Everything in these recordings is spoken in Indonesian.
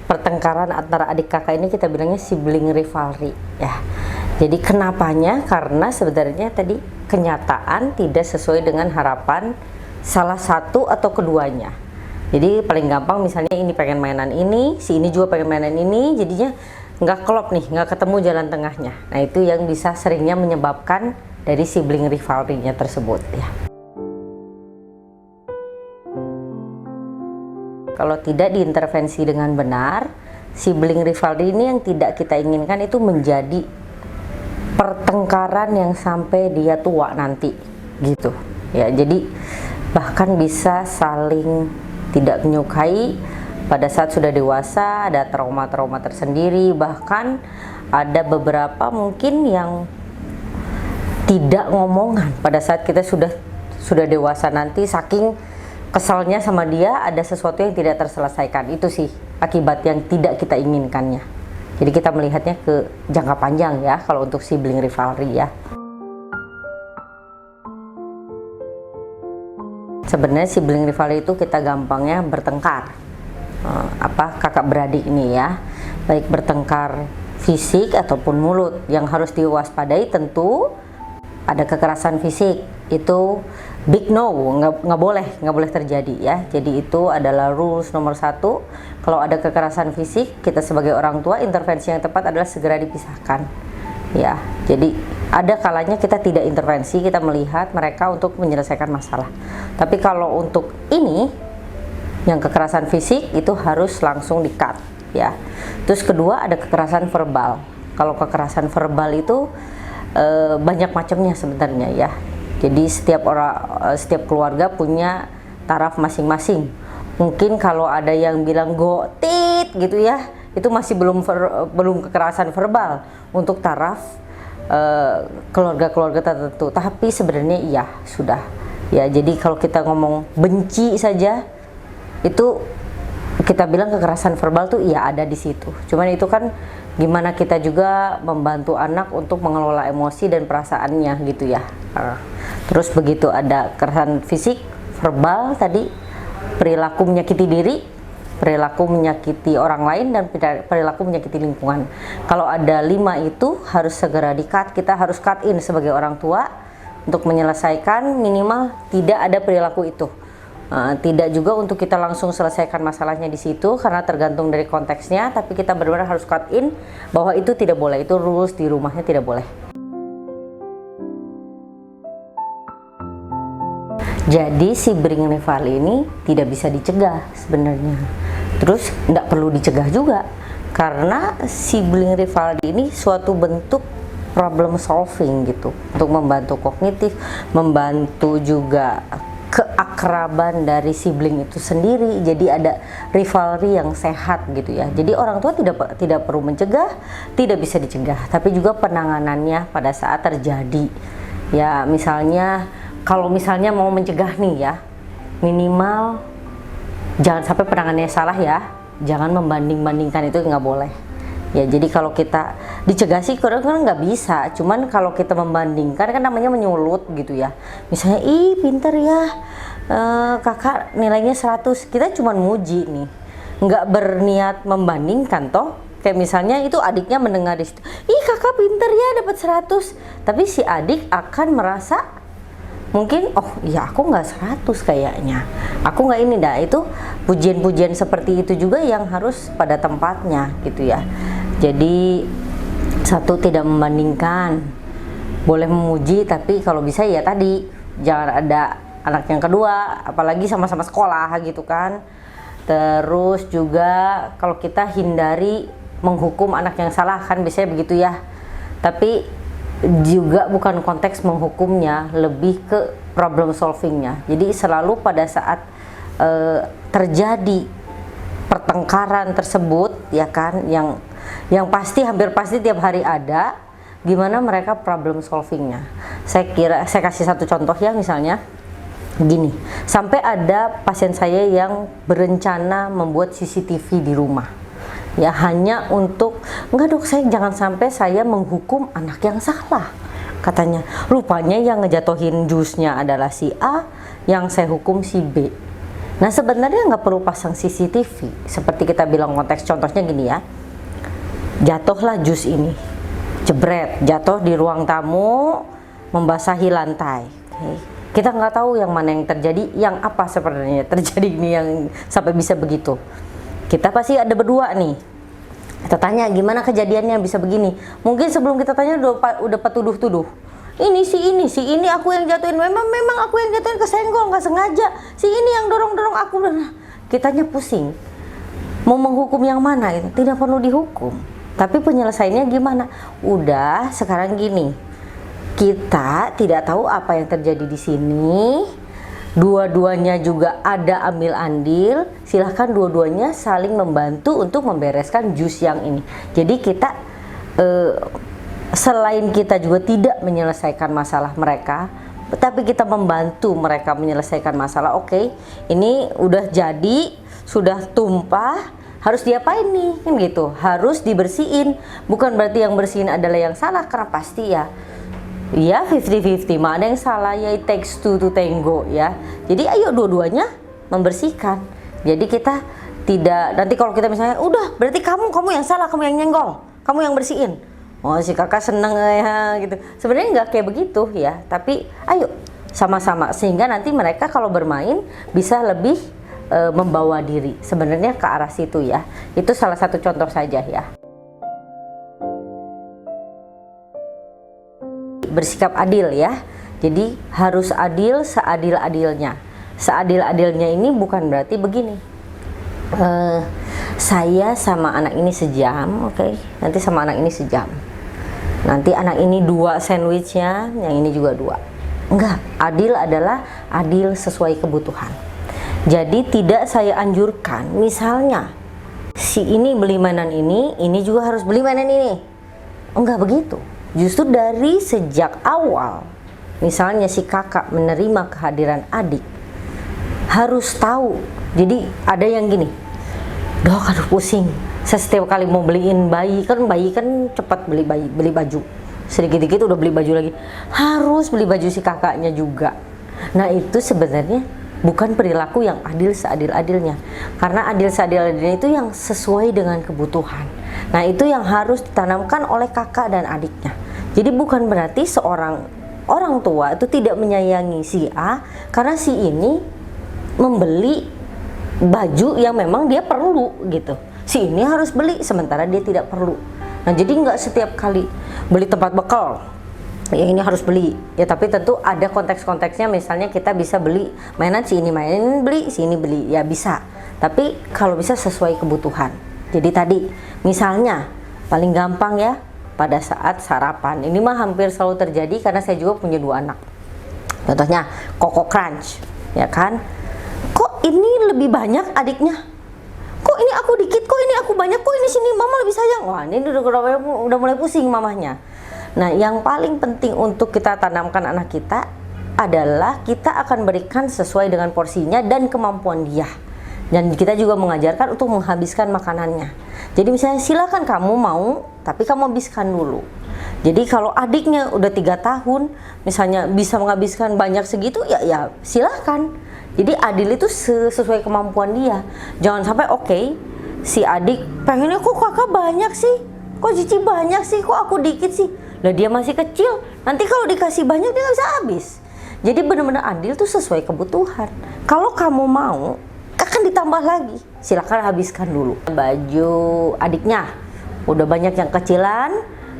Pertengkaran antara adik kakak ini kita bilangnya sibling rivalry ya. Jadi kenapanya? Karena sebenarnya tadi kenyataan tidak sesuai dengan harapan salah satu atau keduanya. Jadi paling gampang misalnya ini pengen mainan ini, si ini juga pengen mainan ini, jadinya nggak klop nih, nggak ketemu jalan tengahnya. Nah itu yang bisa seringnya menyebabkan dari sibling rivalry-nya tersebut ya. Kalau tidak diintervensi dengan benar, sibling rivalry ini yang tidak kita inginkan itu menjadi pertengkaran yang sampai dia tua nanti gitu ya. Jadi bahkan bisa saling tidak menyukai pada saat sudah dewasa, ada trauma-trauma tersendiri, bahkan ada beberapa mungkin yang tidak ngomongan pada saat kita sudah dewasa nanti, saking kesalnya sama dia ada sesuatu yang tidak terselesaikan. Itu sih akibat yang tidak kita inginkannya. Jadi kita melihatnya ke jangka panjang ya kalau untuk sibling rivalry ya. Sebenarnya sibling rivalry itu kita gampangnya bertengkar. Kakak beradik ini ya. Baik bertengkar fisik ataupun mulut. Yang harus diwaspadai tentu ada kekerasan fisik. Itu big no, nggak boleh terjadi ya. Jadi itu adalah rules nomor 1. Kalau ada kekerasan fisik, kita sebagai orang tua intervensi yang tepat adalah segera dipisahkan ya. Jadi ada kalanya kita tidak intervensi, kita melihat mereka untuk menyelesaikan masalah. Tapi kalau untuk ini yang kekerasan fisik itu harus langsung di-cut ya. Terus kedua ada kekerasan verbal. Kalau kekerasan verbal itu banyak macamnya sebenarnya ya. Jadi setiap keluarga punya taraf masing-masing. Mungkin kalau ada yang bilang gotit gitu ya, itu masih belum kekerasan verbal untuk taraf keluarga-keluarga tertentu. Tapi sebenarnya iya sudah. Ya, jadi kalau kita ngomong benci saja itu kita bilang kekerasan verbal tuh iya ada di situ. Cuman itu kan gimana kita juga membantu anak untuk mengelola emosi dan perasaannya gitu ya. Terus begitu ada kekerasan fisik, verbal tadi, perilaku menyakiti diri, perilaku menyakiti orang lain, dan perilaku menyakiti lingkungan. Kalau ada 5 itu harus segera di-cut, kita harus cut in sebagai orang tua untuk menyelesaikan minimal tidak ada perilaku itu. Tidak juga untuk kita langsung selesaikan masalahnya di situ karena tergantung dari konteksnya, tapi kita benar-benar harus cut in bahwa itu tidak boleh, itu rules di rumahnya tidak boleh. Jadi sibling rivalry ini tidak bisa dicegah sebenarnya. Terus tidak perlu dicegah juga karena sibling rivalry ini suatu bentuk problem solving gitu, untuk membantu kognitif, membantu juga keakraban dari sibling itu sendiri. Jadi ada rivalry yang sehat gitu ya. Jadi orang tua tidak perlu mencegah, tidak bisa dicegah, tapi juga penanganannya pada saat terjadi. Ya misalnya kalau misalnya mau mencegah nih ya, minimal jangan sampai penanganannya salah ya. Jangan membanding-bandingkan, itu nggak boleh. Ya jadi kalau kita dicegah sih kadang nggak bisa, cuman kalau kita membandingkan kan namanya menyulut gitu ya. Misalnya ih pinter ya kakak nilainya 100, kita cuman muji nih, nggak berniat membandingkan toh. Kayak misalnya itu adiknya mendengar di situ, ih kakak pinter ya dapat 100, tapi si adik akan merasa mungkin oh ya aku nggak 100 kayaknya, aku nggak ini dah. Itu pujian-pujian seperti itu juga yang harus pada tempatnya gitu ya. Jadi satu, tidak membandingkan, boleh memuji, tapi kalau bisa ya tadi jangan ada anak yang kedua, apalagi sama-sama sekolah gitu kan. Terus juga kalau kita hindari menghukum anak yang salah, kan biasanya begitu ya, tapi juga bukan konteks menghukumnya, lebih ke problem solvingnya. Jadi selalu pada saat terjadi pertengkaran tersebut ya kan, yang pasti hampir pasti tiap hari ada, gimana mereka problem solvingnya. Saya kasih satu contoh ya, misalnya gini, sampai ada pasien saya yang berencana membuat CCTV di rumah ya, hanya untuk enggak dok, jangan sampai saya menghukum anak yang salah katanya. Rupanya yang ngejatuhin jusnya adalah si A, yang saya hukum si B. Nah sebenarnya nggak perlu pasang CCTV, seperti kita bilang konteks contohnya gini ya, jatuhlah jus ini, jebret, jatuh di ruang tamu, membasahi lantai. Kita nggak tahu yang mana yang terjadi, yang apa sebenarnya terjadi ini yang sampai bisa begitu. Kita pasti ada berdua nih, kita tanya gimana kejadiannya bisa begini. Mungkin sebelum kita tanya udah tuduh-tuduh. Ini si ini aku yang jatuhin, memang aku yang jatuhin, kesenggol, nggak sengaja. Si ini yang dorong aku. Kitanya pusing. Mau menghukum yang mana itu? Tidak perlu dihukum. Tapi penyelesaiannya gimana? Udah sekarang gini. Kita tidak tahu apa yang terjadi di sini. Dua-duanya juga ada ambil andil. Silahkan dua-duanya saling membantu untuk membereskan jus yang ini. Jadi kita selain kita juga tidak menyelesaikan masalah mereka, tapi kita membantu mereka menyelesaikan masalah. Oke, ini udah jadi, sudah tumpah, harus diapain nih? Kan gitu, harus dibersihin. Bukan berarti yang bersihin adalah yang salah, karena pasti ya 50-50, mana yang salah, ya it takes two to tango ya. Jadi ayo dua-duanya membersihkan. Jadi kita tidak, nanti kalau kita misalnya udah berarti kamu yang salah, kamu yang nyenggol, kamu yang bersihin. Oh si kakak seneng ya gitu. Sebenarnya nggak kayak begitu ya, tapi ayo sama-sama sehingga nanti mereka kalau bermain bisa lebih membawa diri sebenarnya ke arah situ ya. Itu salah satu contoh saja ya. Bersikap adil ya. Jadi harus adil seadil-adilnya. Seadil-adilnya ini bukan berarti begini. Saya sama anak ini sejam, oke. Nanti sama anak ini sejam. Nanti anak ini 2 sandwichnya, yang ini juga 2. Enggak, adil adalah adil sesuai kebutuhan. Jadi tidak saya anjurkan, misalnya si ini beli mainan ini juga harus beli mainan ini. Enggak begitu. Justru dari sejak awal, misalnya si kakak menerima kehadiran adik, harus tahu. Jadi ada yang gini, dok aduh pusing, saya setiap kali mau beliin bayi kan cepat beli baju, sedikit-dikit udah beli baju lagi, harus beli baju si kakaknya juga. Nah itu sebenarnya bukan perilaku yang adil seadil-adilnya, karena adil seadil-adilnya itu yang sesuai dengan kebutuhan. Nah itu yang harus ditanamkan oleh kakak dan adiknya. Jadi bukan berarti seorang orang tua itu tidak menyayangi si A karena si ini membeli baju yang memang dia perlu gitu. Si ini harus beli sementara dia tidak perlu. Nah jadi nggak setiap kali beli tempat bekal ya ini harus beli ya, tapi tentu ada konteks-konteksnya. Misalnya kita bisa beli mainan, si ini mainin beli, si ini beli ya bisa, tapi kalau bisa sesuai kebutuhan. Jadi tadi misalnya paling gampang ya pada saat sarapan, ini mah hampir selalu terjadi karena saya juga punya 2 anak. Contohnya Koko Crunch ya kan, kok ini lebih banyak adiknya, kok ini aku dikit, kok ini aku banyak, kok ini sini mama lebih sayang. Wah ini udah mulai pusing mamahnya. Nah yang paling penting untuk kita tanamkan anak kita adalah kita akan berikan sesuai dengan porsinya dan kemampuan dia. Dan kita juga mengajarkan untuk menghabiskan makanannya. Jadi misalnya silakan kamu mau, tapi kamu habiskan dulu. Jadi kalau adiknya udah 3 tahun misalnya bisa menghabiskan banyak segitu ya silakan. Jadi adil itu sesuai kemampuan dia. Jangan sampai si adik pengennya kok kakak banyak sih, kok Cici banyak sih, kok aku dikit sih. Lah dia masih kecil, nanti kalau dikasih banyak dia nggak bisa habis. Jadi benar-benar adil tuh sesuai kebutuhan. Kalau kamu mau akan ditambah lagi, silakan habiskan dulu. Baju adiknya udah banyak yang kecilan,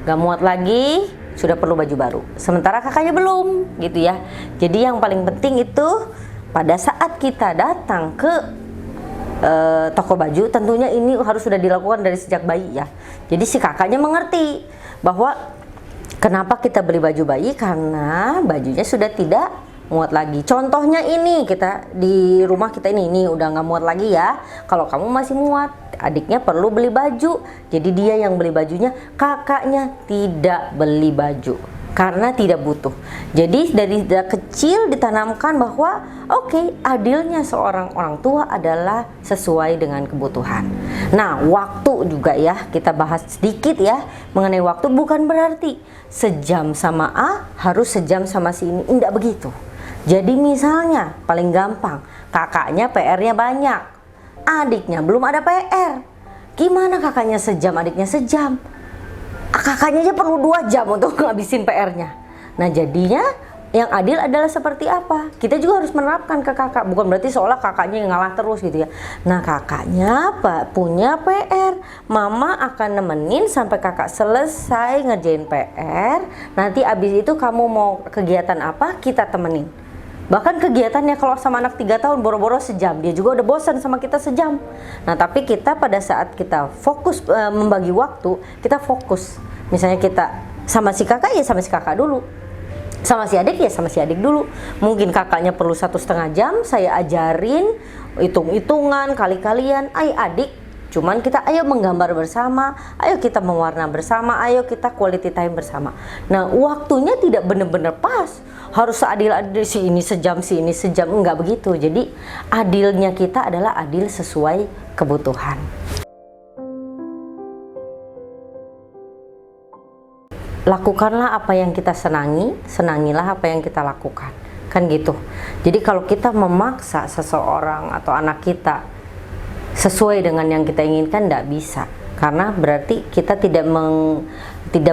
gak muat lagi, sudah perlu baju baru. Sementara kakaknya belum, gitu ya. Jadi yang paling penting itu pada saat kita datang ke toko baju, tentunya ini harus sudah dilakukan dari sejak bayi ya. Jadi si kakaknya mengerti bahwa kenapa kita beli baju bayi, karena bajunya sudah tidak muat lagi. Contohnya ini, kita di rumah kita ini udah nggak muat lagi ya. Kalau kamu masih muat, adiknya perlu beli baju. Jadi dia yang beli bajunya, kakaknya tidak beli baju karena tidak butuh. Jadi dari kecil ditanamkan bahwa adilnya seorang orang tua adalah sesuai dengan kebutuhan. Nah waktu juga ya, kita bahas sedikit ya mengenai waktu. Bukan berarti sejam sama A harus sejam sama si ini, tidak begitu. Jadi misalnya paling gampang, Kakaknya PR-nya banyak, adiknya belum ada PR. Gimana kakaknya sejam, adiknya sejam? Kakaknya aja perlu 2 jam untuk ngabisin PR-nya. Nah jadinya yang adil adalah seperti apa? Kita juga harus menerapkan ke kakak. Bukan berarti seolah kakaknya yang ngalah terus gitu ya. Nah kakaknya punya PR, mama akan nemenin sampai kakak selesai ngerjain PR. Nanti abis itu kamu mau kegiatan apa, kita temenin. Bahkan kegiatannya kalau sama anak 3 tahun boro-boro sejam, dia juga udah bosan sama kita sejam. Nah tapi kita pada saat kita fokus membagi waktu, kita fokus. Misalnya kita sama si kakak ya sama si kakak dulu, sama si adik ya sama si adik dulu. Mungkin kakaknya perlu 1,5 jam, saya ajarin hitung-hitungan, kali-kalian. Ayo adik, cuman kita ayo menggambar bersama, ayo kita mewarna bersama, ayo kita quality time bersama. Nah waktunya tidak benar-benar pas, harus seadil-adil, si ini sejam, si ini sejam, enggak begitu. Jadi adilnya kita adalah adil sesuai kebutuhan. Lakukanlah apa yang kita senangi, senangilah apa yang kita lakukan, kan gitu. Jadi kalau kita memaksa seseorang atau anak kita sesuai dengan yang kita inginkan, tidak bisa, karena berarti kita tidak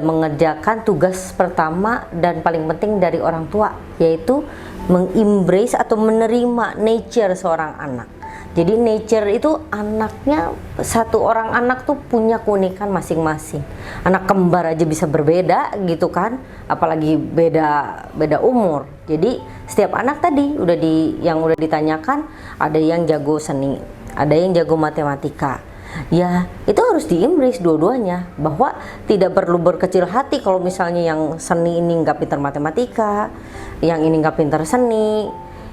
mengerjakan tugas pertama dan paling penting dari orang tua, yaitu mengembrace atau menerima nature seorang anak. Jadi nature itu anaknya, satu orang anak tuh punya keunikan masing-masing. Anak kembar aja bisa berbeda gitu kan, apalagi beda umur. Jadi setiap anak tadi yang udah ditanyakan, ada yang jago seni, ada yang jago matematika. Ya itu harus di-embrace dua-duanya, bahwa tidak perlu berkecil hati kalau misalnya yang seni ini nggak pintar matematika, yang ini nggak pintar seni.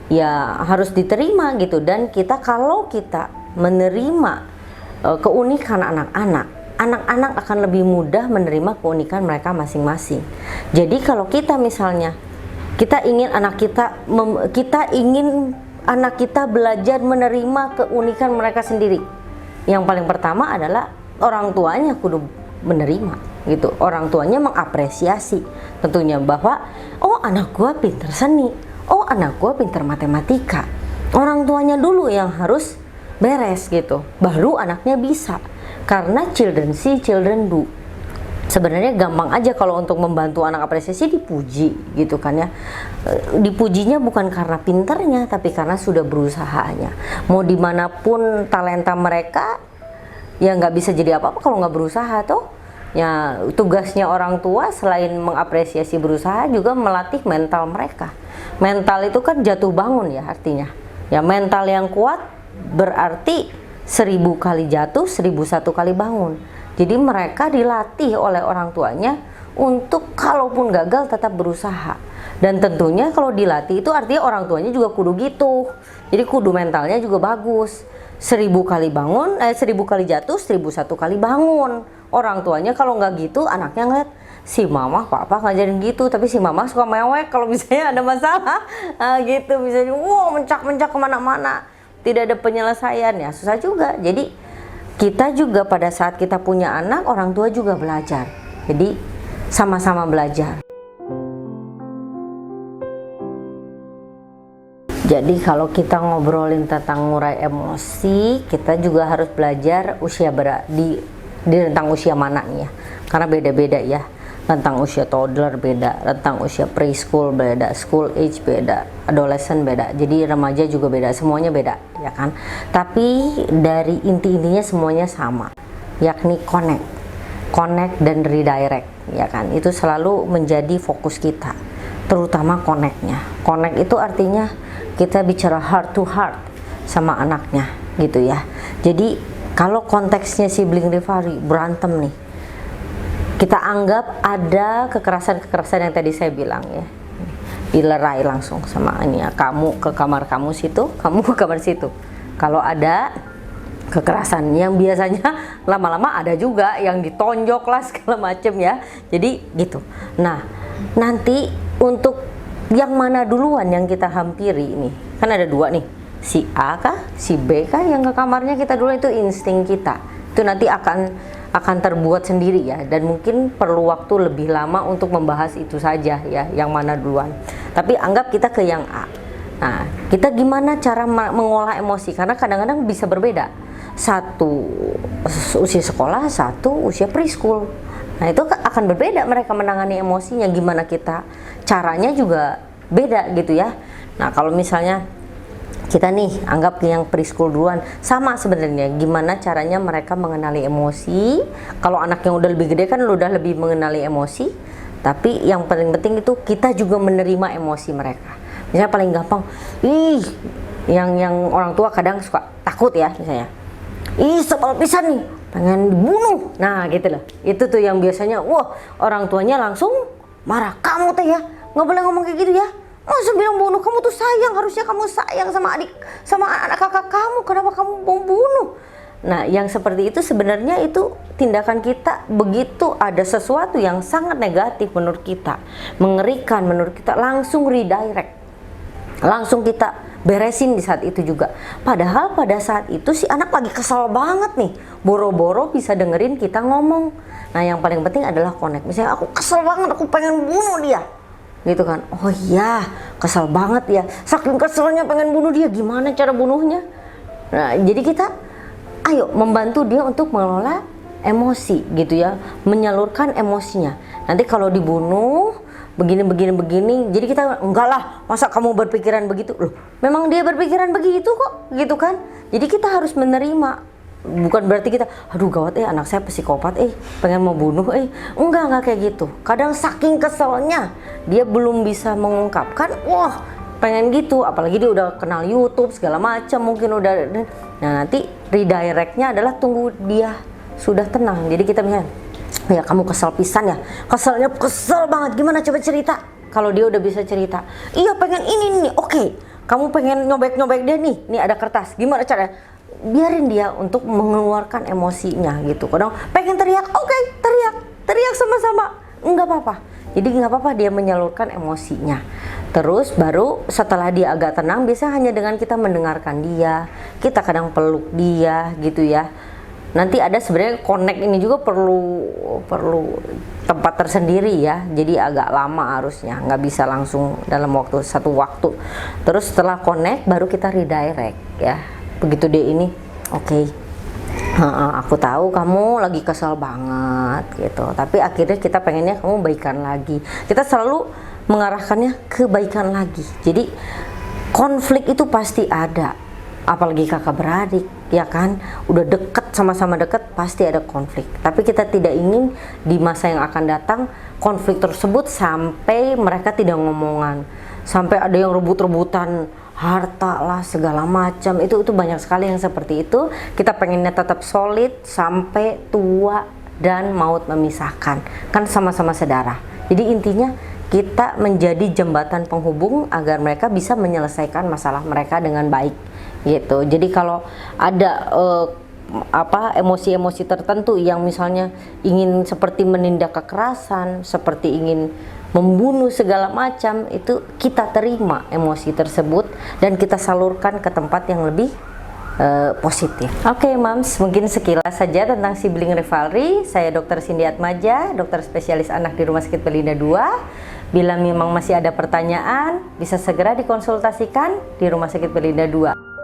Ya harus diterima gitu. Dan kalau kita menerima keunikan anak-anak akan lebih mudah menerima keunikan mereka masing-masing. Jadi kalau kita misalnya kita ingin anak kita belajar menerima keunikan mereka sendiri, yang paling pertama adalah orang tuanya kudu menerima gitu. Orang tuanya mengapresiasi tentunya bahwa oh anak gua pintar seni, oh anak gue pintar matematika. Orang tuanya dulu yang harus beres gitu, baru anaknya bisa. Karena children see, children do. Sebenarnya gampang aja kalau untuk membantu anak apresiasi, dipuji gitu kan ya. Dipujinya bukan karena pinternya, tapi karena sudah berusahanya. Mau dimanapun talenta mereka, ya nggak bisa jadi apa-apa kalau nggak berusaha tuh. Ya tugasnya orang tua selain mengapresiasi berusaha, juga melatih mental mereka. Mental itu kan jatuh bangun ya artinya. Ya mental yang kuat berarti 1000 kali jatuh, 1001 kali bangun. Jadi mereka dilatih oleh orang tuanya untuk kalaupun gagal tetap berusaha. Dan tentunya kalau dilatih itu artinya orang tuanya juga kudu gitu. Jadi kudu mentalnya juga bagus. 1000 kali bangun, 1000 kali jatuh, 1001 kali bangun. Orang tuanya kalau nggak gitu, anaknya ngeliat si mama papa ngajarin gitu, tapi si mama suka mewek kalau misalnya ada masalah gitu, misalnya mencak-mencak kemana-mana, tidak ada penyelesaian, ya susah juga. Jadi kita juga pada saat kita punya anak, orang tua juga belajar. Jadi sama-sama belajar. Jadi kalau kita ngobrolin tentang ngurai emosi, kita juga harus belajar usia di rentang usia mana nih ya, karena beda-beda ya. Rentang usia toddler beda, rentang usia preschool beda, school age beda, adolescent beda, jadi remaja juga beda, semuanya beda ya kan. Tapi dari inti-intinya semuanya sama, yakni connect dan redirect ya kan. Itu selalu menjadi fokus kita, terutama connect-nya. Connect itu artinya kita bicara heart to heart sama anaknya gitu ya. Jadi kalau konteksnya sibling rivalry, berantem nih, kita anggap ada kekerasan yang tadi saya bilang ya, dilerai langsung sama ini ya, kamu ke kamar kamu situ, kamu ke kamar situ. Kalau ada kekerasan yang biasanya lama-lama ada juga yang ditonjok lah segala macem ya, jadi gitu. Nah nanti untuk yang mana duluan yang kita hampiri ini, kan ada dua nih, si A kah, si B kah yang ke kamarnya kita dulu. Itu insting kita, itu nanti akan terbuat sendiri ya, dan mungkin perlu waktu lebih lama untuk membahas itu saja ya, yang mana duluan. Tapi anggap kita ke yang A. Nah, kita gimana cara mengolah emosi? Karena kadang-kadang bisa berbeda. Satu usia sekolah, satu usia preschool. Nah, itu akan berbeda mereka menangani emosinya. Gimana kita caranya juga beda gitu ya. Nah, kalau misalnya kita nih anggap yang preschool duluan, sama sebenarnya gimana caranya mereka mengenali emosi. Kalau anak yang udah lebih gede kan udah lebih mengenali emosi, tapi yang paling penting itu kita juga menerima emosi mereka. Misalnya paling gampang, yang orang tua kadang suka takut ya, misalnya sebel pisan nih, pengen dibunuh. Nah gitu loh, itu tuh yang biasanya wah orang tuanya langsung marah. Kamu teh ya nggak boleh ngomong kayak gitu ya, masa bilang bunuh, kamu tuh sayang, harusnya kamu sayang sama adik, sama anak kakak kamu, kenapa kamu mau bunuh? Nah yang seperti itu sebenarnya itu tindakan kita begitu ada sesuatu yang sangat negatif menurut kita, mengerikan menurut kita, langsung redirect, langsung kita beresin di saat itu juga. Padahal pada saat itu si anak lagi kesel banget nih, boro-boro bisa dengerin kita ngomong. Nah yang paling penting adalah connect. Misalnya aku kesel banget, aku pengen bunuh dia gitu kan. Oh iya, kesel banget ya, saking keselnya pengen bunuh dia, gimana cara bunuhnya? Nah jadi kita ayo membantu dia untuk mengelola emosi gitu ya, menyalurkan emosinya. Nanti kalau dibunuh begini, jadi kita enggak lah, masa kamu berpikiran begitu? Loh, memang dia berpikiran begitu kok, gitu kan? Jadi kita harus menerima, bukan berarti kita aduh gawat anak saya psikopat pengen mau bunuh enggak kayak gitu. Kadang saking keselnya dia belum bisa mengungkapkan, wah pengen gitu, apalagi dia udah kenal YouTube segala macam, mungkin udah. Nah nanti redirectnya adalah tunggu dia sudah tenang. Jadi kita misalnya, ya kamu kesel pisan ya, keselnya kesel banget, gimana coba cerita. Kalau dia udah bisa cerita, iya pengen ini nih, oke, kamu pengen nyobek dia nih ada kertas, gimana caranya? Biarin dia untuk mengeluarkan emosinya gitu. Kadang pengen teriak, oke, teriak sama-sama, nggak apa-apa. Jadi nggak apa-apa dia menyalurkan emosinya. Terus baru setelah dia agak tenang, biasanya hanya dengan kita mendengarkan dia, kita kadang peluk dia gitu ya. Nanti ada sebenarnya connect ini juga perlu tempat tersendiri ya, jadi agak lama harusnya, nggak bisa langsung dalam satu waktu. Terus setelah connect baru kita redirect ya, begitu dia ini oke, aku tahu kamu lagi kesal banget gitu, tapi akhirnya kita pengennya kamu baikan lagi. Kita selalu mengarahkannya ke baikan lagi. Jadi konflik itu pasti ada, apalagi kakak beradik ya kan, udah deket, sama-sama deket, pasti ada konflik. Tapi kita tidak ingin di masa yang akan datang konflik tersebut sampai mereka tidak ngomongan, sampai ada yang rebut-rebutan harta lah segala macam. Itu banyak sekali yang seperti itu. Kita pengennya tetap solid sampai tua dan maut memisahkan, kan sama-sama saudara. Jadi intinya kita menjadi jembatan penghubung agar mereka bisa menyelesaikan masalah mereka dengan baik gitu. Jadi kalau ada emosi-emosi tertentu yang misalnya ingin seperti menindak kekerasan, seperti ingin membunuh segala macam, itu kita terima emosi tersebut dan kita salurkan ke tempat yang lebih positif. Oke, Mams, mungkin sekilas saja tentang sibling rivalry. Saya Dr. Cindy Atmaja, dokter spesialis anak di Rumah Sakit Belinda 2. Bila memang masih ada pertanyaan, bisa segera dikonsultasikan di Rumah Sakit Belinda 2.